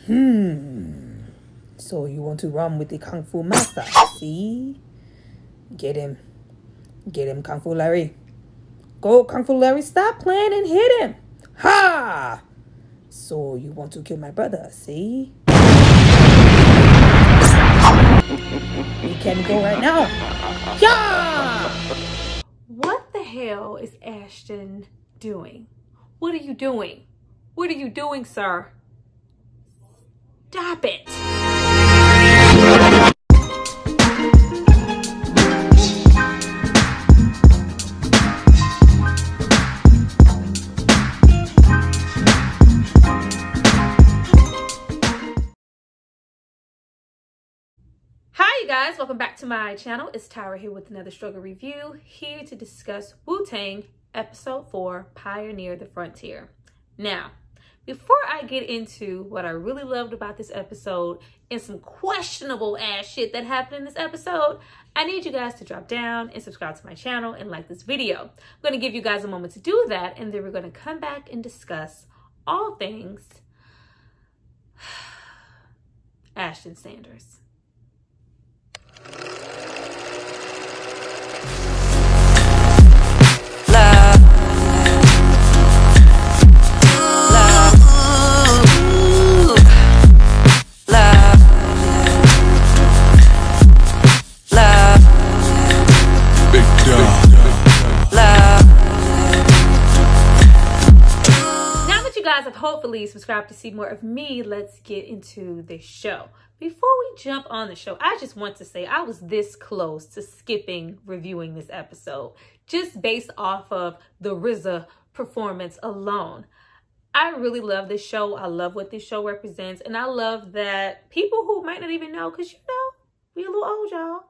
So you want to run with the Kung Fu Master? See? Get him. Get him, Kung Fu Larry. Go, Kung Fu Larry. Stop playing and hit him. Ha! So you want to kill my brother? See? We can go right now. Yeah! What the hell is Ashton doing? What are you doing? What are you doing, sir? Stop it. Hi you guys, welcome back to my channel. It's Tyra here with another struggle review, here to discuss Wu-Tang episode 4, Pioneer the Frontier. Now, before I get into what I really loved about this episode and some questionable ass shit that happened in this episode, I need you guys to drop down and subscribe to my channel and like this video. I'm going to give you guys a moment to do that, and then we're going to come back and discuss all things Ashton Sanders. Hopefully subscribe to see more of me. Let's get into the show. Before we jump on the show, I just want to say I was this close to skipping reviewing this episode just based off of the RZA performance alone. I really love this show. I love what this show represents, and I love that people who might not even know, because you know, we a little old, y'all.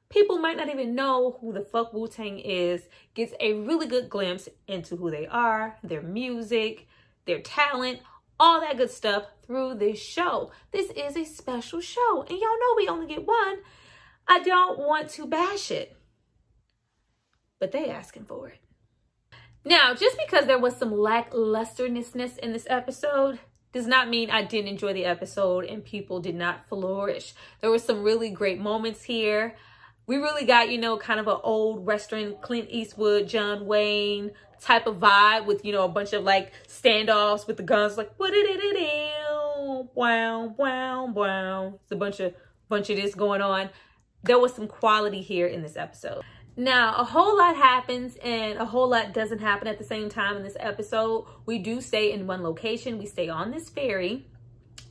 People might not even know who the fuck Wu-Tang is, gets a really good glimpse into who they are, their music, their talent, all that good stuff through this show. This is a special show, and y'all know we only get one. I don't want to bash it, but they asking for it. Now, just because there was some lacklusterousness in this episode does not mean I didn't enjoy the episode and people did not flourish. There were some really great moments here. We really got, you know, kind of an old Western Clint Eastwood, John Wayne type of vibe with, you know, a bunch of like standoffs with the guns, like what it wow, wow, wow. It's a bunch of this going on. There was some quality here in this episode. Now, a whole lot happens and a whole lot doesn't happen at the same time in this episode. We do stay in one location. We stay on this ferry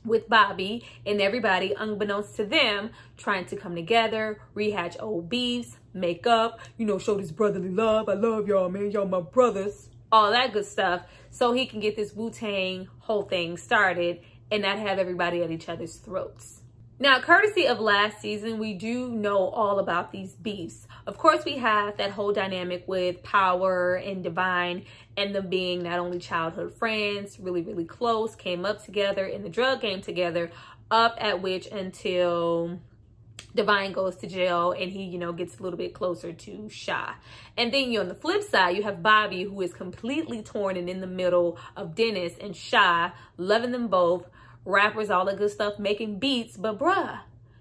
with Bobby and everybody, unbeknownst to them, trying to come together, rehatch old beefs, make up, you know, show this brotherly love. I love y'all, man. Y'all my brothers. All that good stuff. So he can get this Wu-Tang whole thing started and not have everybody at each other's throats. Now, courtesy of last season, we do know all about these beefs. Of course, we have that whole dynamic with Power and Divine and them being not only childhood friends, really, really close, came up together in the drug game together, up at which until Divine goes to jail and he, you know, gets a little bit closer to Sha. And then, you know, on the flip side, you have Bobby, who is completely torn and in the middle of Dennis and Sha, loving them both. Rappers, all the good stuff, making beats. But bruh,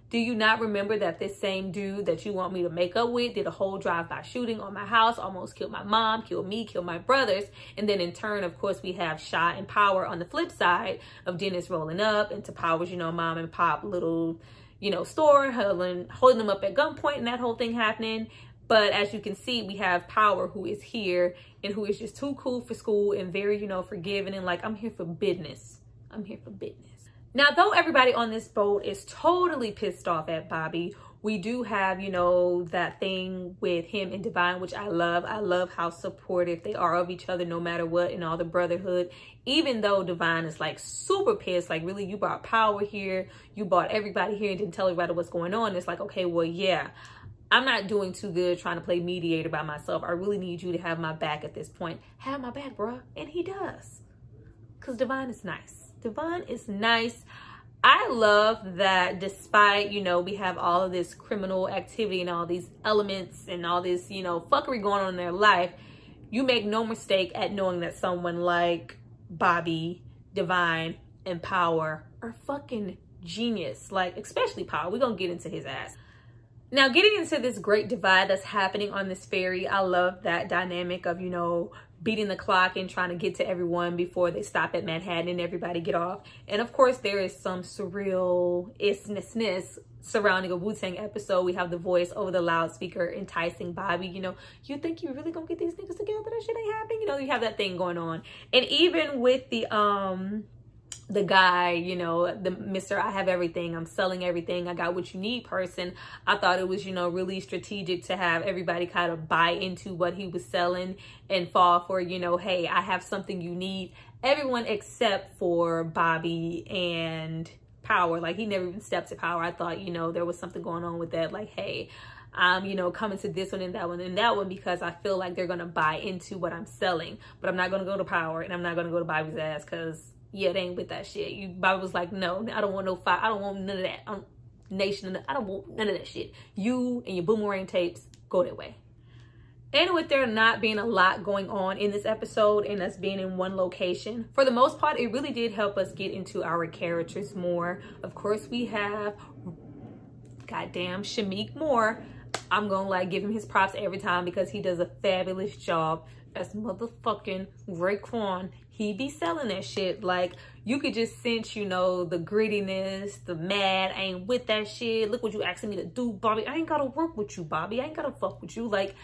do you not remember that this same dude that you want me to make up with did a whole drive-by shooting on my house, almost killed my mom, killed me, killed my brothers? And then in turn, of course, we have Sha and Power on the flip side of Dennis rolling up into Power's, you know, mom and pop little, you know, store, holding them up at gunpoint and that whole thing happening. But as you can see, we have Power, who is here and who is just too cool for school and very, you know, forgiving and like, I'm here for business. I'm here for business. Now, though everybody on this boat is totally pissed off at Bobby, we do have, you know, that thing with him and Divine, which I love. I love how supportive they are of each other no matter what, and all the brotherhood. Even though Divine is like super pissed, like really, you brought Power here, you brought everybody here and didn't tell everybody what's going on. It's like, okay, well, yeah, I'm not doing too good trying to play mediator by myself. I really need you to have my back at this point. Have my back, bruh. And he does. Because Divine is nice. Divine is nice. I love that despite, you know, we have all of this criminal activity and all these elements and all this, you know, fuckery going on in their life, you make no mistake at knowing that someone like Bobby, Divine, and Power are fucking genius. Like, especially Power. We're gonna get into his ass. Now, getting into this great divide that's happening on this ferry, I love that dynamic of, you know, beating the clock and trying to get to everyone before they stop at Manhattan and everybody get off. And of course, there is some surreal-isness surrounding a Wu-Tang episode. We have the voice over the loudspeaker enticing Bobby, you know, you think you really gonna get these niggas together? That shit ain't happening. You know, you have that thing going on. And even with the guy, you know, the Mr. I have everything, I'm selling everything, I got what you need person, I thought it was, you know, really strategic to have everybody kind of buy into what he was selling and fall for, you know, hey, I have something you need. Everyone except for Bobby and Power. Like, he never even stepped to Power. I thought, you know, there was something going on with that. Like, hey, I'm, you know, coming to this one and that one and that one because I feel like they're going to buy into what I'm selling. But I'm not going to go to Power and I'm not going to go to Bobby's ass because, yeah, they ain't with that shit. Bobby was like, no, I don't want no fight. I don't want none of that. I don't want none of that shit. You and your boomerang tapes, go that way. And with there not being a lot going on in this episode and us being in one location, for the most part, it really did help us get into our characters more. Of course, we have goddamn Shameik Moore. I'm gonna like give him his props every time because he does a fabulous job as motherfucking Raekwon. He be selling that shit. Like, you could just sense, you know, the grittiness, the mad, I ain't with that shit. Look what you asking me to do, Bobby. I ain't gotta work with you, Bobby. I ain't gotta fuck with you. Like,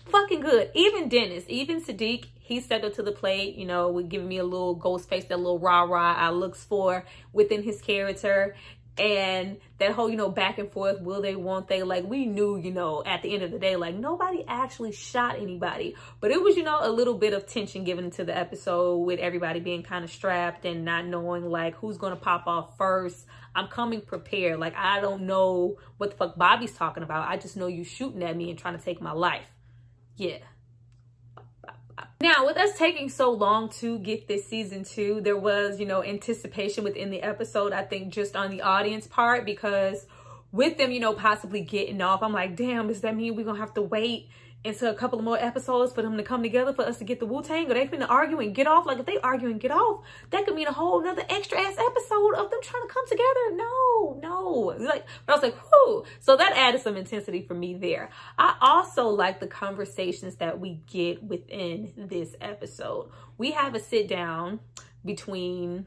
fucking good. Even Dennis, even Sadiq, he stepped up to the plate, you know, with giving me a little ghost face, that little rah-rah I looks for within his character. And that whole, you know, back and forth, will they, won't they? Like, we knew, you know, at the end of the day, like, nobody actually shot anybody. But it was, you know, a little bit of tension given to the episode with everybody being kind of strapped and not knowing, like, who's going to pop off first. I'm coming prepared. Like, I don't know what the fuck Bobby's talking about. I just know you shooting at me and trying to take my life. Yeah. Now, with us taking so long to get this season 2, there was, you know, anticipation within the episode, I think just on the audience part, because with them, you know, possibly getting off, I'm like, damn, does that mean we're gonna have to wait into a couple of more episodes for them to come together for us to get the Wu-Tang? Or they finna argue and get off? Like, if they argue and get off, that could mean a whole nother extra ass episode of them trying to come together. No. Like, but I was like, whoo. So that added some intensity for me there. I also like the conversations that we get within this episode. We have a sit down between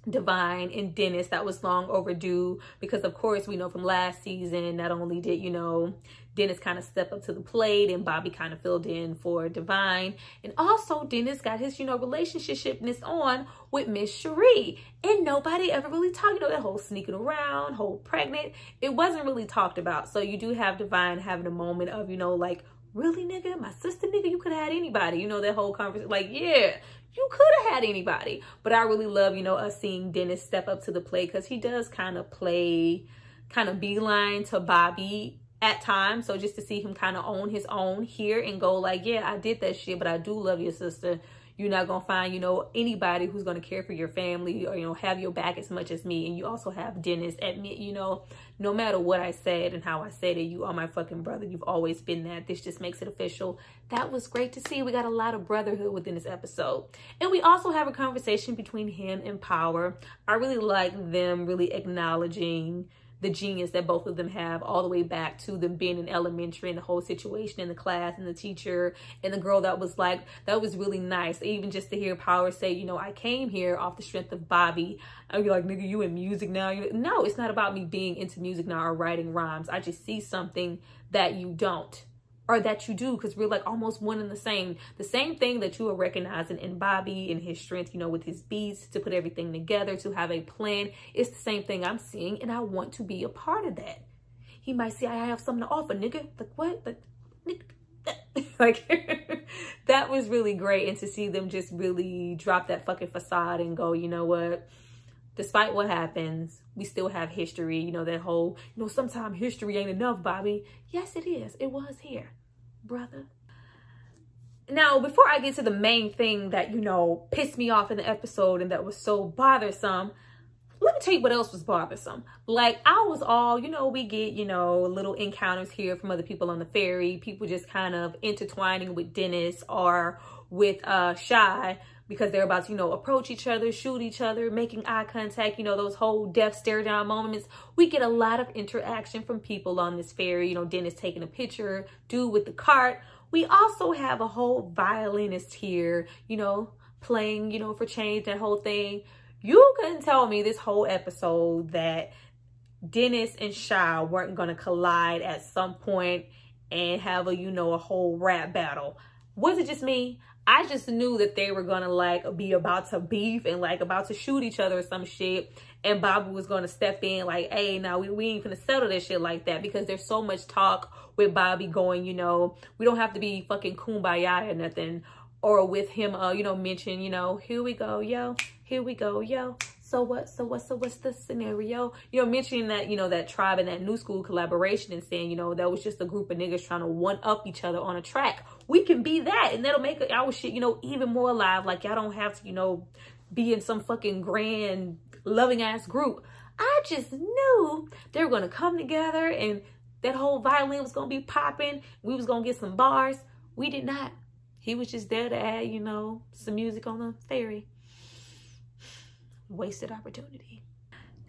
Divine and Dennis that was long overdue because, of course, we know from last season, not only did, you know, Dennis kind of step up to the plate and Bobby kind of filled in for Divine. And also Dennis got his, you know, relationshipness on with Miss Cherie. And nobody ever really talked, you know, that whole sneaking around, whole pregnant. It wasn't really talked about. So you do have Divine having a moment of, you know, like, really, nigga? My sister, nigga? You could have had anybody. You know, that whole conversation. Like, yeah, you could have had anybody. But I really love, you know, us seeing Dennis step up to the plate because he does kind of play, kind of beeline to Bobby at times. So just to see him kind of own his own here and go like, yeah, I did that shit, but I do love your sister. You're not going to find, you know, anybody who's going to care for your family or, you know, have your back as much as me. And you also have Dennis admit, you know, no matter what I said and how I said it, you are my fucking brother. You've always been that. This just makes it official. That was great to see. We got a lot of brotherhood within this episode. And we also have a conversation between him and Power. I really like them really acknowledging the genius that both of them have, all the way back to them being in elementary and the whole situation in the class and the teacher and the girl that was like, that was really nice. Even just to hear Power say, you know, I came here off the strength of Bobby. I'd be like, nigga, you in music now? No, it's not about me being into music now or writing rhymes. I just see something that you don't. Or that you do, because we're like almost one and the same. The same thing that you are recognizing in Bobby and his strength, you know, with his beats, to put everything together, to have a plan. It's the same thing I'm seeing, and I want to be a part of that. He might say, I have something to offer, nigga. Like, what? Like, nigga. Like, that was really great. And to see them just really drop that fucking facade and go, you know what? Despite what happens, we still have history. You know, that whole, you know, sometimes history ain't enough, Bobby. Yes, it is. It was here, brother. Now, before I get to the main thing that, you know, pissed me off in the episode and that was so bothersome, let me tell you what else was bothersome. Like, I was all, you know, we get, you know, little encounters here from other people on the ferry, people just kind of intertwining with Dennis or with Shy. because they're about to, you know, approach each other, shoot each other, making eye contact, you know, those whole death stare down moments. We get a lot of interaction from people on this ferry. You know, Dennis taking a picture, dude with the cart. We also have a whole violinist here, you know, playing, you know, for change, that whole thing. You couldn't tell me this whole episode that Dennis and Shy weren't going to collide at some point and have a, you know, a whole rap battle. Was it just me? I just knew that they were gonna like be about to beef and like about to shoot each other or some shit, and Bobby was gonna step in like, hey, now we ain't gonna settle this shit like that, because there's so much talk with Bobby going, you know, we don't have to be fucking kumbaya or nothing, or with him you know, mention, you know, here we go, yo, here we go, yo. So what's the scenario? You know, mentioning that, you know, that Tribe and that New School collaboration, and saying, you know, that was just a group of niggas trying to one up each other on a track. We can be that, and that'll make our shit, you know, even more alive. Like, y'all don't have to, you know, be in some fucking grand loving ass group. I just knew they were gonna come together and that whole violin was gonna be popping. We was gonna get some bars. We did not. He was just there to add, you know, some music on the ferry. Wasted opportunity.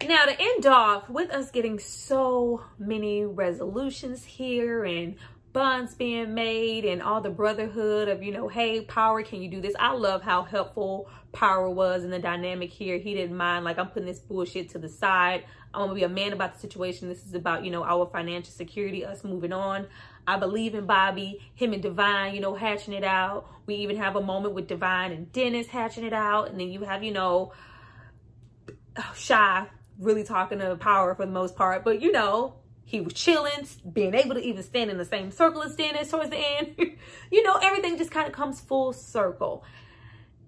Now, to end off with us getting so many resolutions here and bonds being made and all the brotherhood of, you know, hey, Power, can you do this? I love how helpful Power was in the dynamic here. He didn't mind, like, I'm putting this bullshit to the side. I'm gonna be a man about the situation. This is about, you know, our financial security, us moving on. I believe in Bobby, him and Divine, you know, hatching it out. We even have a moment with Divine and Dennis hatching it out. And then you have, you know, Shy really talking to Power for the most part, but you know, he was chilling, being able to even stand in the same circle as Dennis towards the end. You know, everything just kind of comes full circle.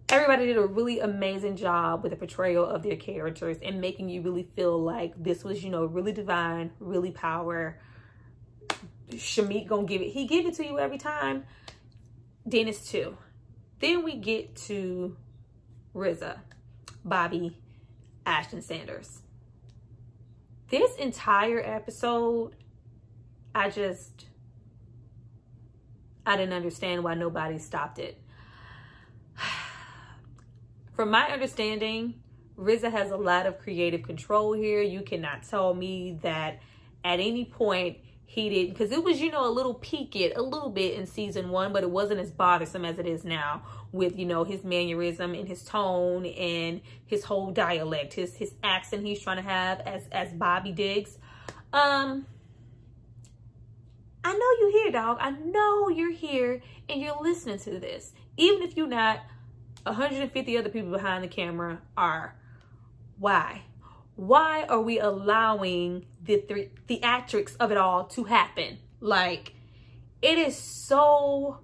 Everybody did a really amazing job with the portrayal of their characters and making you really feel like this was, you know, really Divine, really Power. Shamik gonna give it. He give it to you every time. Dennis too. Then we get to RZA, Bobby, Ashton Sanders. This entire episode, I didn't understand why nobody stopped it. From my understanding, RZA has a lot of creative control here. You cannot tell me that at any point he didn't, because it was, you know, a little bit in season 1, but it wasn't as bothersome as it is now with, you know, his mannerism and his tone and his whole dialect, his accent he's trying to have as Bobby Diggs. I know you're here, dog. I know you're here and you're listening to this. Even if you're not, 150 other people behind the camera are. Why? Why are we allowing the theatrics of it all to happen? Like, it is so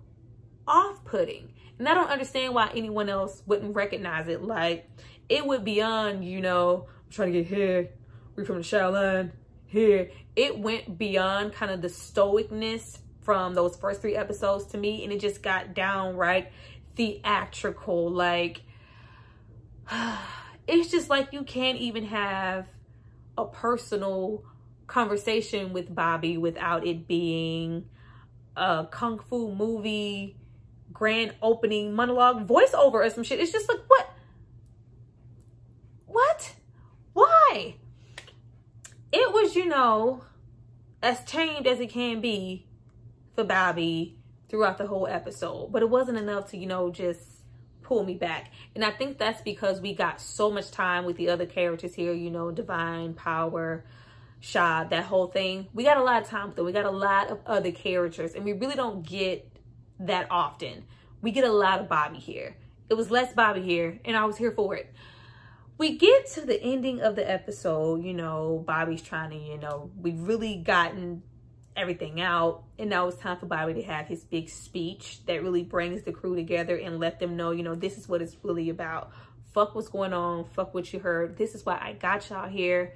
off-putting. And I don't understand why anyone else wouldn't recognize it. Like, it would beyond, you know, I'm trying to get here, we from the Shaolin, here. It went beyond kind of the stoicness from those first 3 episodes to me, and it just got downright theatrical. Like, it's just like you can't even have a personal conversation with Bobby without it being a kung fu movie grand opening monologue voiceover or some shit. It's just like, what? Why? It was, you know, as tamed as it can be for Bobby throughout the whole episode, but it wasn't enough to, you know, just pull me back. And I think that's because we got so much time with the other characters here, you know, Divine, Power, Shy, that whole thing. We got a lot of time with them. We got a lot of other characters, and we really don't get that often. We get a lot of Bobby here. It was less Bobby here, and I was here for it. We get to the ending of the episode, you know, Bobby's trying to, you know, we've really gotten everything out, and now it's time for Bobby to have his big speech that really brings the crew together and let them know, you know, this is what it's really about. Fuck what's going on. Fuck what you heard. This is why I got y'all here.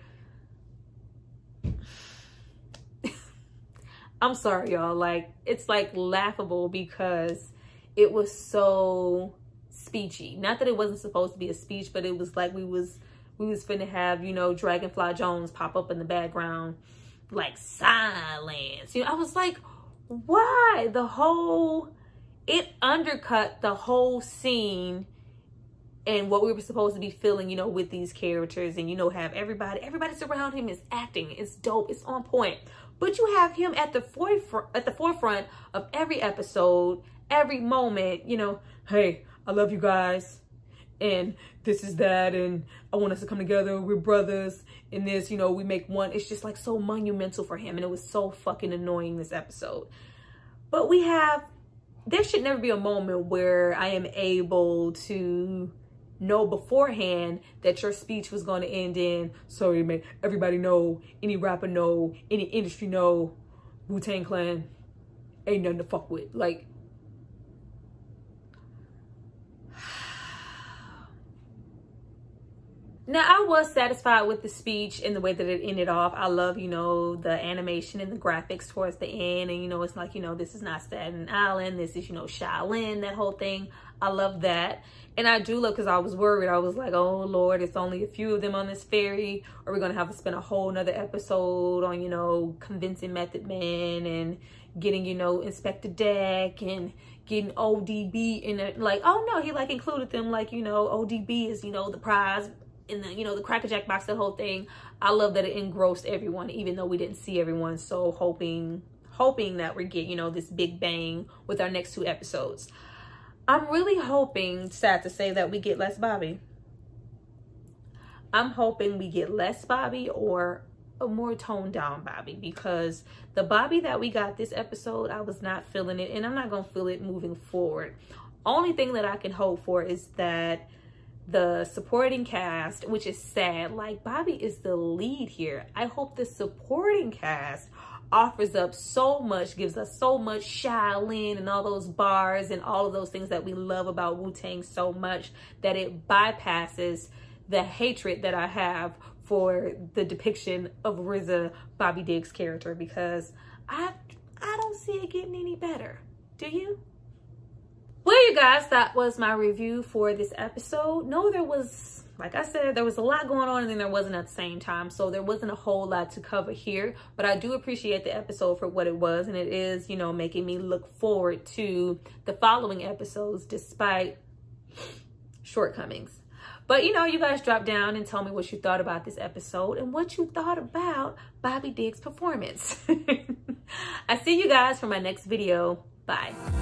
I'm sorry, y'all. Like, it's like laughable because it was so speechy. Not that it wasn't supposed to be a speech, but it was like we was finna have, you know, Dragonfly Jones pop up in the background, like silence. You know, I was like, why? It undercut the whole scene and what we were supposed to be feeling, you know, with these characters, and, you know, have everybody around him is acting. It's dope. It's on point. But you have him at the forefront of every episode, every moment, you know, hey, I love you guys, and this is that, and I want us to come together, we're brothers, and this, you know, we make one. It's just like so monumental for him, and it was so fucking annoying this episode. But there should never be a moment where I am able to know beforehand that your speech was going to end in, sorry, man, everybody know, any rapper know, any industry know, Wu-Tang Clan ain't nothing to fuck with. Like, now, I was satisfied with the speech and the way that it ended off. I love, you know, the animation and the graphics towards the end. And, you know, it's like, you know, this is not Staten Island. This is, you know, Shaolin, that whole thing. I love that. And I do love, because I was worried. I was like, oh, Lord, it's only a few of them on this ferry. Are we going to have to spend a whole nother episode on, you know, convincing Method Man and getting, you know, Inspector Deck and getting ODB in it? Like, oh, no, he, like, included them. Like, you know, ODB is, you know, the prize in the, you know, the Cracker Jack box, that whole thing. I love that it engrossed everyone, even though we didn't see everyone. So hoping that we get, you know, this big bang with our next 2 episodes. I'm really hoping, sad to say, that we get less Bobby. I'm hoping we get less Bobby or a more toned down Bobby, because the Bobby that we got this episode, I was not feeling it, and I'm not going to feel it moving forward. Only thing that I can hope for is that the supporting cast, which is sad, like, Bobby is the lead here. I hope the supporting cast offers up so much, gives us so much Shaolin and all those bars and all of those things that we love about Wu-Tang so much, that it bypasses the hatred that I have for the depiction of RZA, Bobby Diggs' character, because I don't see it getting any better. Do you? Well, you guys, that was my review for this episode. No, there was, like I said, there was a lot going on, and then there wasn't at the same time. So there wasn't a whole lot to cover here, but I do appreciate the episode for what it was. And it is, you know, making me look forward to the following episodes despite shortcomings. But, you know, you guys drop down and tell me what you thought about this episode and what you thought about Bobby Diggs' performance. I see you guys for my next video. Bye.